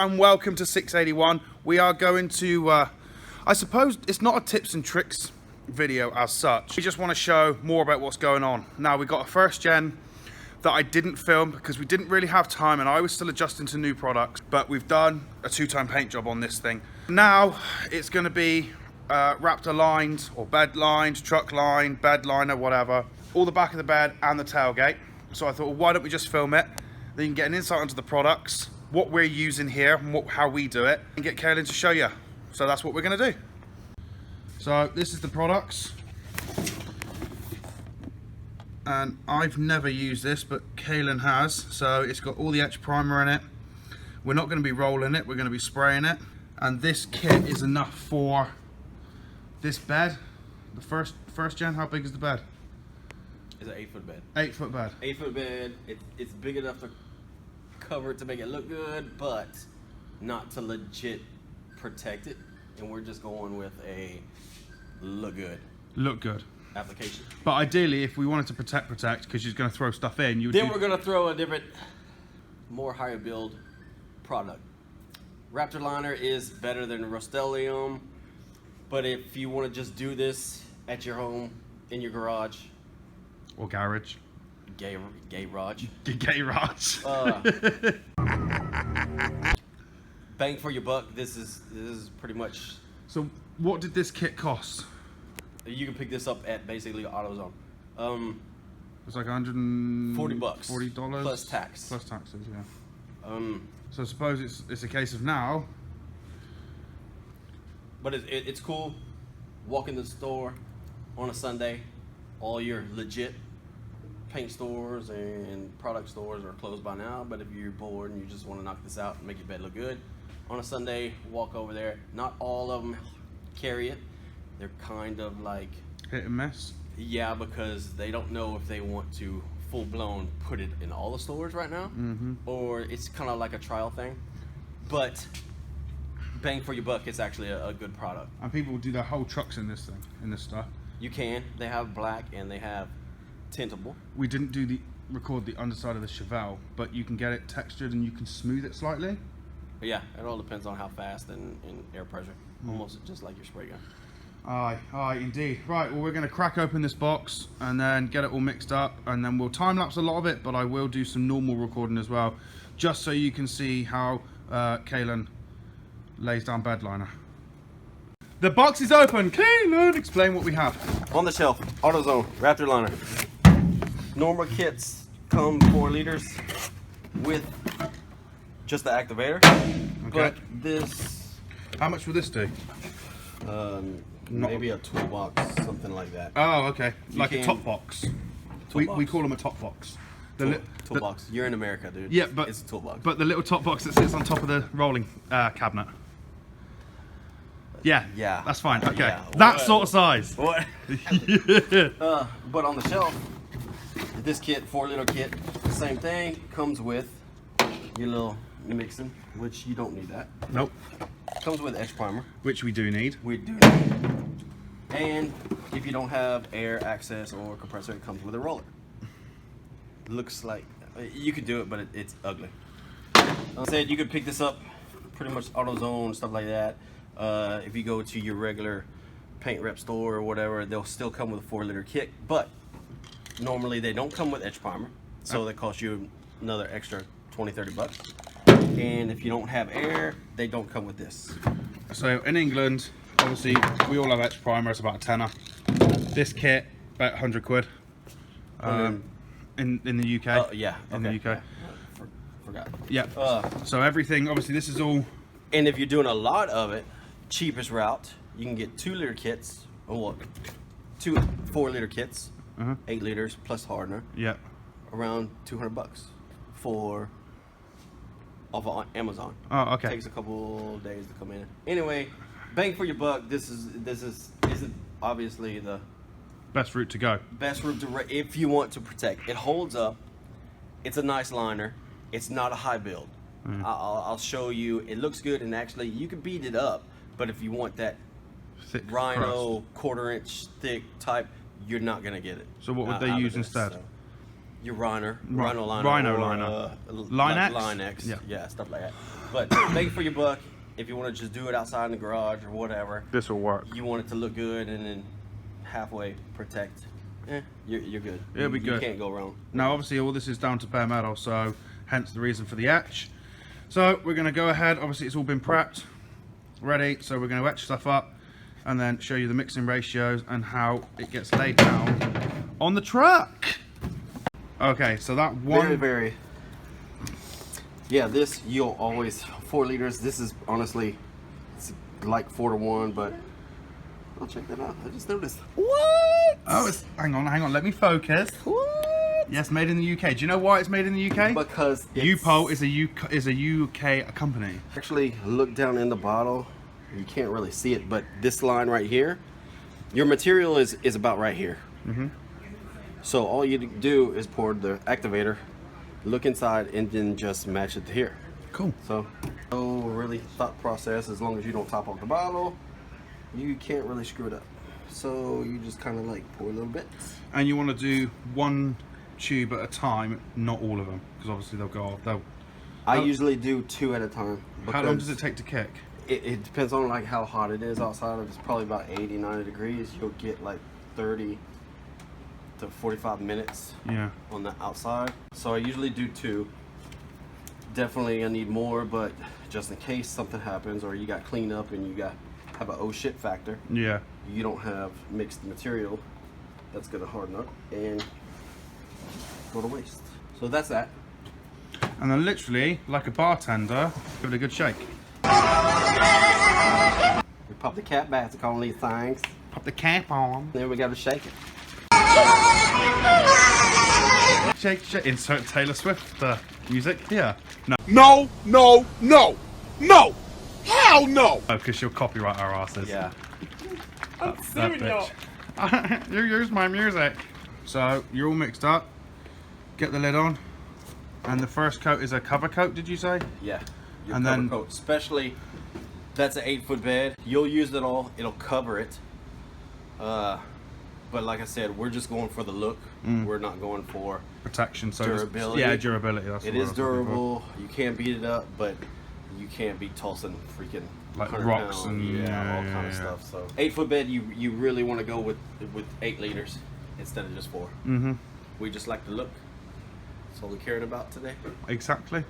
and welcome to 681. We are going to, I suppose it's not a tips and tricks video as such. We just want to show more about what's going on. Now, we got a first gen that I didn't film because we didn't really have time and I was still adjusting to new products, but we've done a 2-time paint job on this thing. Now it's going to be Raptor lined or bed lined, truck lined, bed liner, whatever. All the back of the bed and the tailgate. So I thought, well, why don't we just film it? Then you can get an insight into the products, what we're using here, and how we do it, and get Kaylin to show you. So that's what we're going to do. So this is the products. And I've never used this, but Kaylin has. So it's got all the etch primer in it. We're not going to be rolling it, we're going to be spraying it. And this kit is enough for this bed. The first gen, how big is the bed? It's an 8-foot bed. 8-foot bed. 8-foot bed. It's big enough to cover it to make it look good, but not to legit protect it. And we're just going with a look good. Look good. Application. But ideally, if we wanted to protect, because you're going to throw stuff in, you would. Then we're going to throw a different, more higher build product. Raptor liner is better than Rust-Oleum, but if you want to just do this at your home, in your garage, or garage, gay garage, gay garage. Bang for your buck. This is pretty much. So, what did this kit cost? You can pick this up at basically AutoZone. It's like $140. $40 plus tax. Plus taxes, yeah. So I suppose it's a case of now. But it's cool. Walk in the store on a Sunday. All your legit paint stores and product stores are closed by now. But if you're bored and you just want to knock this out and make your bed look good, on a Sunday, walk over there. Not all of them carry it. They're kind of like hit and miss. Yeah, because they don't know if they want to full-blown put it in all the stores right now, or it's kind of like a trial thing. But bang for your buck, it's actually a good product. And people do their whole trucks in this thing, in this stuff. You can. They have black and they have tintable. We didn't record the underside of the Chevelle, but you can get it textured and you can smooth it slightly. Yeah, it all depends on how fast and air pressure. Almost just like your spray gun. Aye, indeed. Right, well, we're going to crack open this box and then get it all mixed up, and then we'll time-lapse a lot of it, but I will do some normal recording as well, just so you can see how Kaylin lays down bed liner. The box is open. Kaylin, explain what we have. On the shelf, AutoZone, Raptor liner. Normal kits come 4 liters with just the activator. Okay. But this... How much will this do? Maybe a toolbox, something like that. Oh, okay. Like a top box. We call them a top box. Toolbox. You're in America, dude. Yeah, but it's a toolbox. But the little top box that sits on top of the rolling cabinet. Yeah. Yeah. That's fine. Okay. Yeah. That sort of size. What? But on the shelf, this kit, 4-liter kit, same thing. Comes with your little mixing, which you don't need that. Nope. Comes with etch primer, which we do need. We do need. And if you don't have air access or compressor, it comes with a roller. Looks like you could do it, but it's ugly. I said you could pick this up pretty much AutoZone, stuff like that. If you go to your regular paint rep store or whatever, they'll still come with a 4-liter kit, but normally they don't come with etch primer, so they cost you another extra $20-30. And if you don't have air, they don't come with this. So in England, obviously we all have etch primer. It's about a tenner. This kit about 100 quid. In the UK. Yeah. In the UK. Forgot. Yeah. So everything, obviously this is all. And if you're doing a lot of it, cheapest route, you can get 2-liter kits, or 2 4-liter kits, 8 liters plus hardener. Yeah. Around $200 off of Amazon. Oh, okay. Takes a couple days to come in. Anyway, bang for your buck. This isn't obviously the best route to go. Best route to if you want to protect. It holds up. It's a nice liner. It's not a high build. I'll show you. It looks good, and actually you can beat it up. But if you want that thick Rhino crust, 1/4-inch thick type, you're not gonna get it. So what would they use instead? So. Your Rhino liner. Rhino liner. Line X. Yeah, stuff like that. But bang for your buck. If you want to just do it outside in the garage or whatever, This will work. you want it to look good and then halfway protect. You're good. It'll be good. You can't go wrong. Now, obviously, all this is down to bare metal, so hence the reason for the etch. So we're going to go ahead. Obviously, it's all been prepped, ready. So we're going to etch stuff up and then show you the mixing ratios and how it gets laid down on the truck. Okay, so that one. Very. Yeah, this you'll always 4 liters. This is honestly, it's like 4 to 1, but I'll check that out. I just noticed. What? Oh, it's hang on. Let me focus. What? Yes, made in the UK. Do you know why it's made in the UK? Because U-POL is a UK company. Actually, look down in the bottle. You can't really see it, but this line right here, your material is about right here. So all you do is pour the activator, look inside, and then just match it to here. Cool. So no really thought process. As long as you don't top off the bottle, you can't really screw it up. So you just kind of like pour a little bit. And you want to do one tube at a time, not all of them, because obviously they'll go off. I usually do 2 at a time. How long does it take to kick? It depends on like how hot it is outside. If it's probably about 80, 90 degrees, you'll get like 30 to 45 minutes on the outside. So I usually do 2. Definitely I need more, but just in case something happens or you got cleanup and you have an oh shit factor. Yeah. You don't have mixed material that's gonna harden up and go to waste. So that's that. And then literally, like a bartender, give it a good shake. We pop the cap back to call these things. Pop the cap on. Then we gotta shake it. Shake, shake. Insert Taylor Swift music here. No. No, no, no, no. Hell no. Oh, because she'll copyright our asses. Yeah. That bitch. You use my music. So you're all mixed up. Get the lid on. And the first coat is a cover coat, did you say? Yeah. Your And cover then coat, especially that's an 8-foot bed. You'll use it all. It'll cover it. But like I said, we're just going for the look. We're not going for protection. So durability. Yeah, durability. That's it what is I was looking for. durable. You can't beat it up, but you can't be tossing freaking Like 100 rocks pound, and all kind of stuff. So 8-foot bed, you really want to go with 8 liters instead of just 4. We just like the look. That's all we're caring about today. Exactly.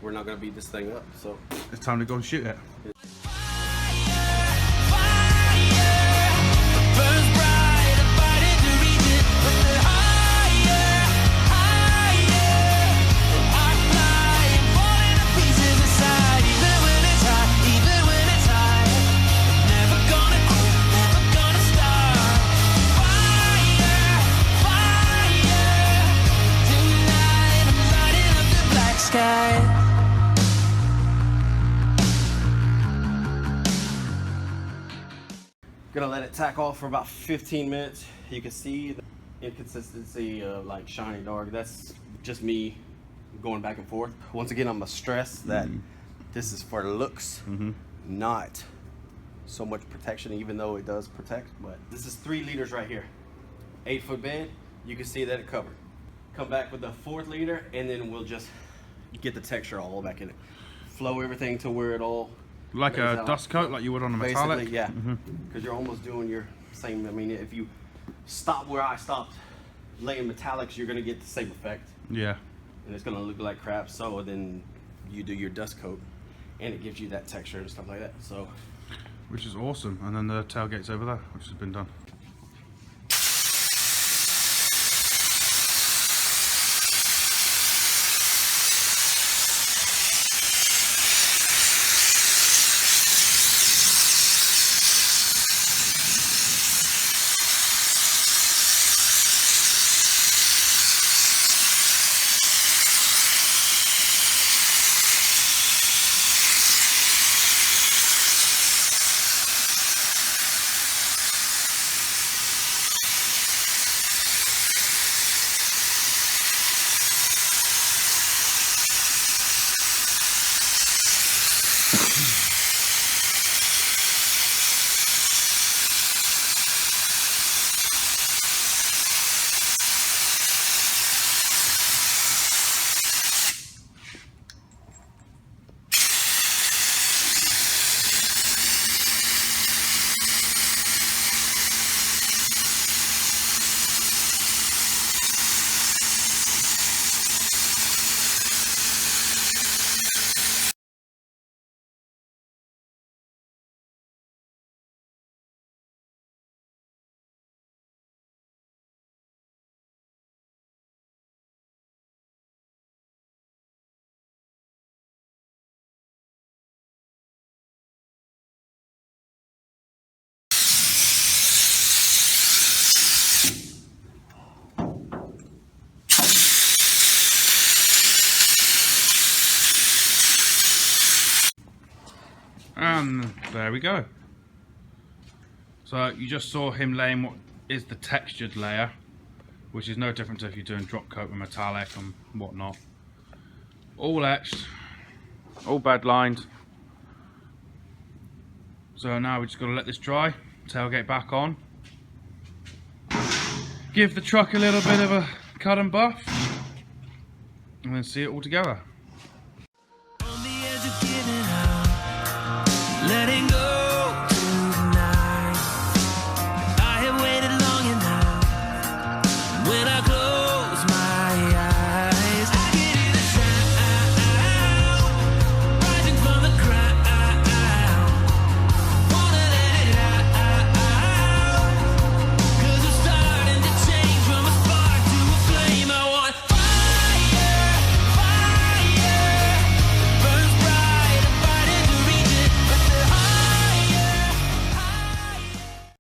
We're not gonna beat this thing up, so It's time to go and shoot it. gonna let it tack off for about 15 minutes. You can see the inconsistency of like shiny dark. That's just me going back and forth. Once again, I'm gonna stress that this is for looks, not so much protection, even though it does protect. But this is 3 liters right here, 8-foot bed. You can see that it covered. Come back with the 4th liter, and then we'll just get the texture all back in it. Flow everything to where it all like lays a out. dust coat, like you would on a metallic. Basically, yeah, because you're almost doing your same. I mean, if you stop where I stopped laying metallics, you're gonna get the same effect, Yeah. and it's gonna look like crap. So then you do your dust coat, and it gives you that texture and stuff like that. So, Which is awesome. And then the tailgate's over there, which has been done. And there we go. So you just saw him laying what is the textured layer, which is no different to if you're doing drop coat with metallic and whatnot. All etched, all bed lined. So now we just got to let this dry, tailgate back on, give the truck a little bit of a cut and buff, and then see it all together.